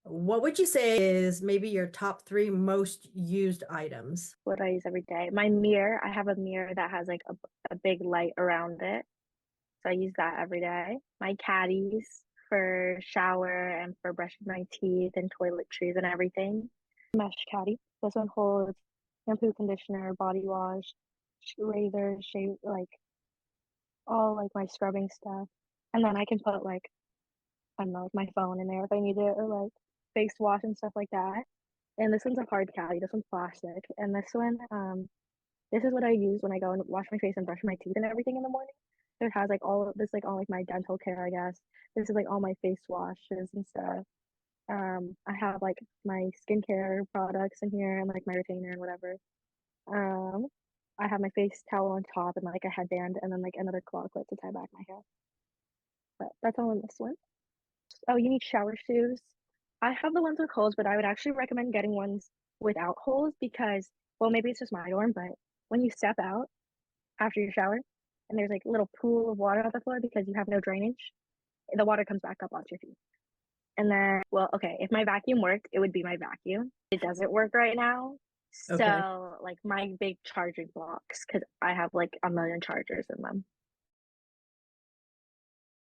What would you say is maybe your top three most used items? What do I use every day? My mirror, I have a mirror that has like a big light around it. So I use that every day. My caddies for shower and for brushing my teeth and toiletries and everything. Mesh Caddy. This one holds shampoo, conditioner, body wash, razor, shave, like all like my scrubbing stuff. And then I can put like, I don't know, like my phone in there if I need it, or like face wash and stuff like that. And this one's a hard caddy. This one's plastic. And this one, this is what I use when I go and wash my face and brush my teeth and everything in the morning. So it has like all of this, like all like my dental care, I guess. This is like all my face washes and stuff. I have like my skincare products in here and like my retainer and whatever. Um, I have my face towel on top and like a headband and then like another claw clip to tie back my hair. But that's all in this one. Oh, you need shower shoes. I have the ones with holes, but I would actually recommend getting ones without holes because, well, maybe it's just my dorm, but when you step out after your shower and there's like a little pool of water on the floor because you have no drainage, the water comes back up onto your feet. And then, well, okay, if my vacuum worked, it would be my vacuum. It doesn't work right now. Okay. So, like my big charging blocks, because I have like a million chargers in them.